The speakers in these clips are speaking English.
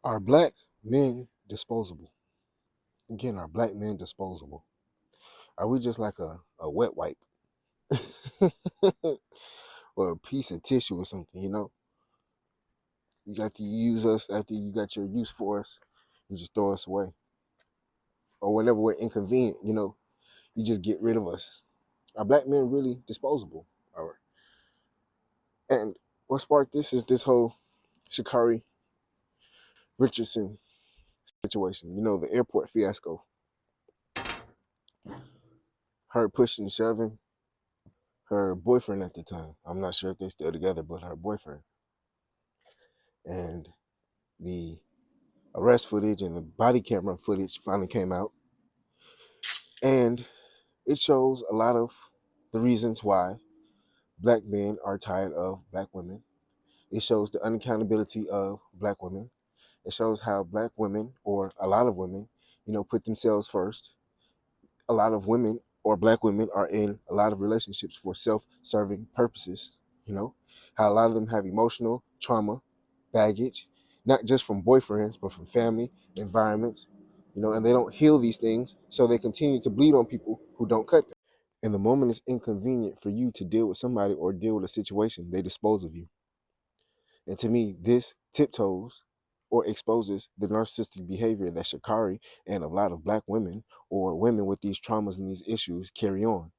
Are black men disposable? Again, are black men disposable? Are we just like a wet wipe or a piece of tissue or something, you know? You got to use us after you got your use for us, you just throw us away. Or whenever we're inconvenient, you just get rid of us. Are black men really disposable? Or, and what sparked this is this whole Sha'Carri Richardson situation, the airport fiasco. Her pushing and shoving her boyfriend at the time. I'm not sure if they're still together, but her boyfriend. And the arrest footage and the body camera footage finally came out. And it shows a lot of the reasons why black men are tired of black women. It shows the unaccountability of black women. It shows how black women, or a lot of women, put themselves first. A lot of women or black women are in a lot of relationships for self-serving purposes. How a lot of them have emotional trauma, baggage, not just from boyfriends, but from family, environments, and they don't heal these things, so they continue to bleed on people who don't cut them. And the moment it's inconvenient for you to deal with somebody or deal with a situation, they dispose of you. And to me, this tiptoes or exposes the narcissistic behavior that Sha'Carri and a lot of black women or women with these traumas and these issues carry on.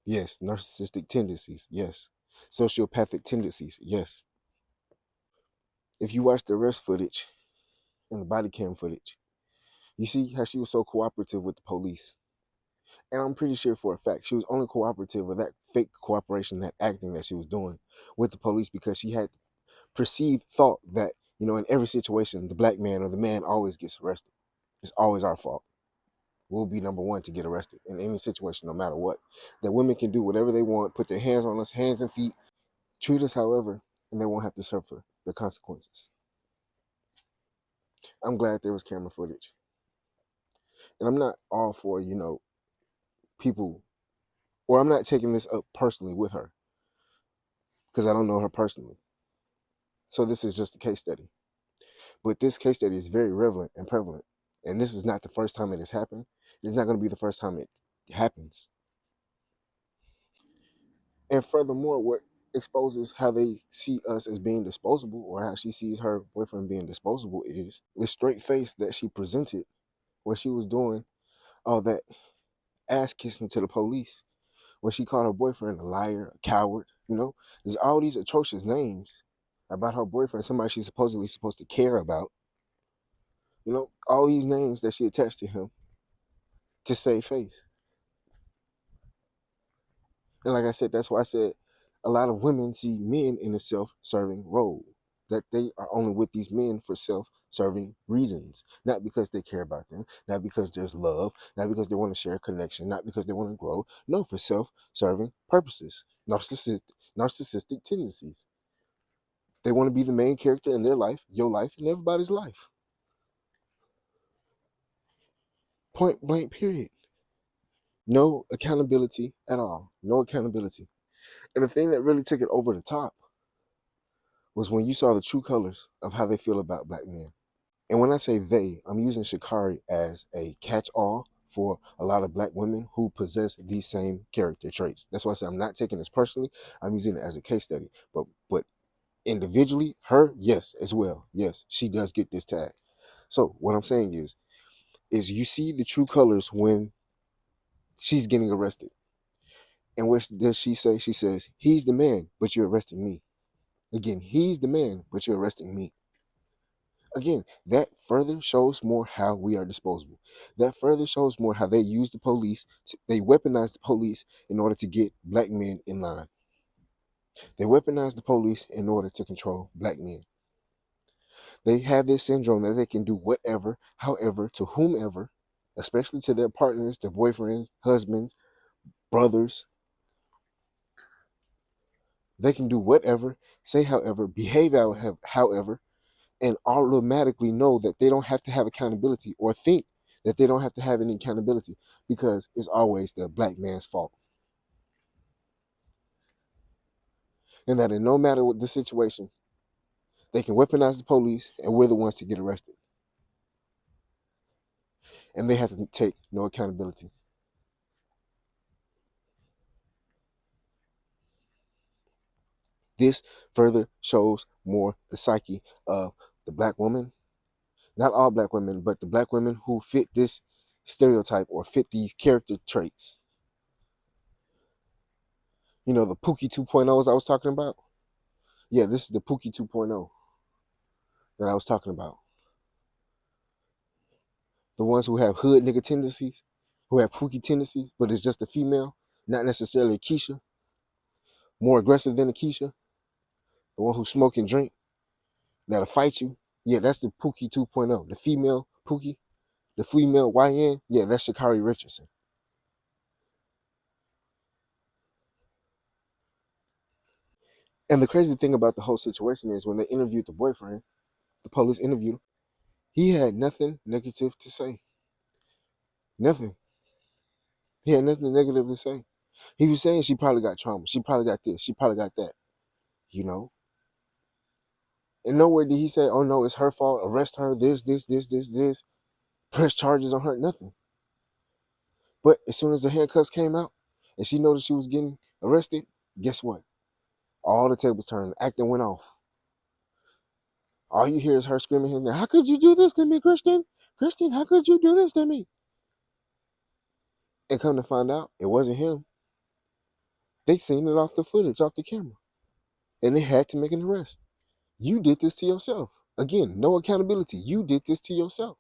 Yes, narcissistic tendencies. Yes. Sociopathic tendencies. Yes. If you watch the arrest footage and the body cam footage, you see how she was so cooperative with the police. And I'm pretty sure for a fact she was only cooperative with that fake cooperation, that acting that she was doing with the police, because she had perceived thought that, in every situation, the black man or the man always gets arrested. It's always our fault. We'll be number one to get arrested in any situation, no matter what. That women can do whatever they want, put their hands on us, hands and feet, treat us however, and they won't have to suffer the consequences. I'm glad there was camera footage. And I'm not all for, people, or I'm not taking this up personally with her because I don't know her personally. So this is just a case study. But this case study is very relevant and prevalent. And this is not the first time it has happened. It's not going to be the first time it happens. And furthermore, what exposes how they see us as being disposable, or how she sees her boyfriend being disposable, is the straight face that she presented when she was doing all that ass kissing to the police, when she called her boyfriend a liar, a coward. There's all these atrocious names about her boyfriend, somebody she's supposedly supposed to care about. All these names that she attached to him to save face. And like I said, that's why I said a lot of women see men in a self-serving role, that they are only with these men for self-serving reasons, not because they care about them, not because there's love, not because they want to share a connection, not because they want to grow. No, for self-serving purposes, narcissistic tendencies. They want to be the main character in their life, your life, and everybody's life. Point blank, period. No accountability at all. No accountability. And the thing that really took it over the top was when you saw the true colors of how they feel about black men. And when I say they, I'm using Sha'Carri as a catch-all for a lot of black women who possess these same character traits. That's why I say I'm not taking this personally. I'm using it as a case study. But individually, her, yes, as well. Yes, she does get this tag. So what I'm saying is you see the true colors when she's getting arrested. And what does she say? She says, he's the man, but you're arresting me. Again, he's the man, but you're arresting me. Again, that further shows more how we are disposable. That further shows more how they use the police. They weaponize the police in order to get black men in line. They weaponize the police in order to control black men. They have this syndrome that they can do whatever, however, to whomever, especially to their partners, their boyfriends, husbands, brothers. They can do whatever, say however, behave however, and automatically know that they don't have to have accountability, or think that they don't have to have any accountability, because it's always the black man's fault. And that in no matter what the situation, They can weaponize the police, and we're the ones to get arrested. And they have to take no accountability. This further shows more the psyche of the black woman. Not all black women, but the black women who fit this stereotype or fit these character traits. You know, the Pookie 2.0s I was talking about? Yeah, this is the Pookie 2.0 that I was talking about. The ones who have hood nigga tendencies, who have Pookie tendencies, but it's just a female, not necessarily a Keisha, more aggressive than a Keisha, the one who smoke and drink, that'll fight you. Yeah, that's the Pookie 2.0. The female Pookie, the female YN, yeah, that's Sha'Carri Richardson. And the crazy thing about the whole situation is when they interviewed the boyfriend, the police interviewed him, he had nothing negative to say. Nothing. He had nothing negative to say. He was saying she probably got trauma. She probably got this. She probably got that. You know? And nowhere did he say, oh no, it's her fault. Arrest her. This. Press charges on her. Nothing. But as soon as the handcuffs came out and she noticed she was getting arrested, guess what? All the tables turned. Acting went off. All you hear is her screaming, how could you do this to me, Christian? Christian, how could you do this to me? And come to find out, it wasn't him. They seen it off the footage, off the camera. And they had to make an arrest. You did this to yourself. Again, no accountability. You did this to yourself.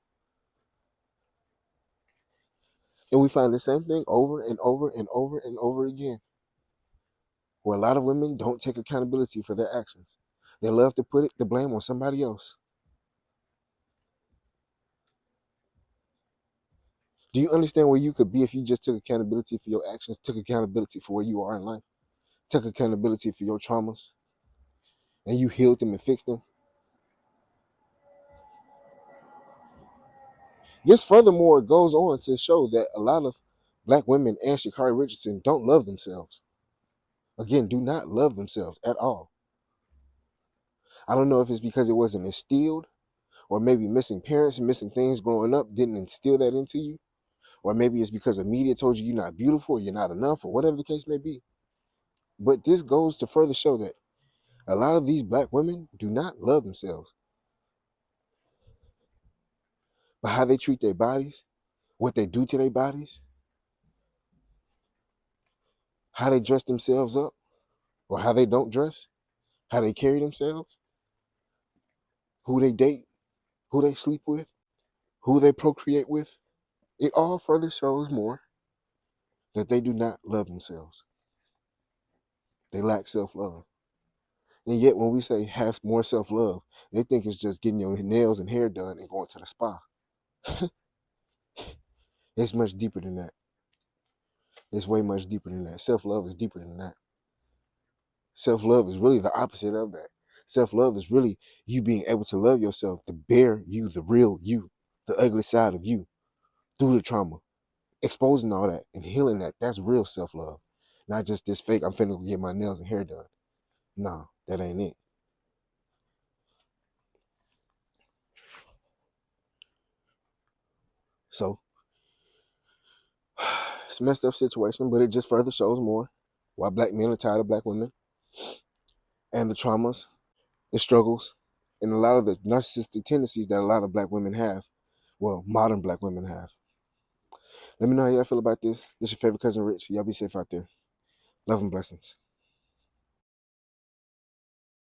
And we find the same thing over and over and over and over again. Where a lot of women don't take accountability for their actions. They love to put the blame on somebody else. Do you understand where you could be if you just took accountability for your actions, took accountability for where you are in life, took accountability for your traumas, and you healed them and fixed them? This furthermore goes on to show that a lot of black women and Sha'Carri Richardson don't love themselves. Again, do not love themselves at all. I don't know if it's because it wasn't instilled, or maybe missing parents and missing things growing up didn't instill that into you, or maybe it's because the media told you you're not beautiful, or you're not enough, or whatever the case may be. But this goes to further show that a lot of these black women do not love themselves. But how they treat their bodies, what they do to their bodies, how they dress themselves up, or how they don't dress, how they carry themselves, who they date, who they sleep with, who they procreate with, it all further shows more that they do not love themselves. They lack self-love. And yet when we say have more self-love, they think it's just getting your nails and hair done and going to the spa. It's much deeper than that. It's way much deeper than that. Self-love is deeper than that. Self-love is really the opposite of that. Self-love is really you being able to love yourself, the bare you, the real you, the ugly side of you, through the trauma, exposing all that and healing that. That's real self-love. Not just this fake, I'm finna go get my nails and hair done. No, that ain't it. So, it's a messed up situation, but it just further shows more why black men are tired of black women and the traumas, the struggles, and a lot of the narcissistic tendencies that a lot of black women have. Well, modern black women have. Let me know how y'all feel about this. This is your favorite cousin Rich. Y'all be safe out there. Love and blessings.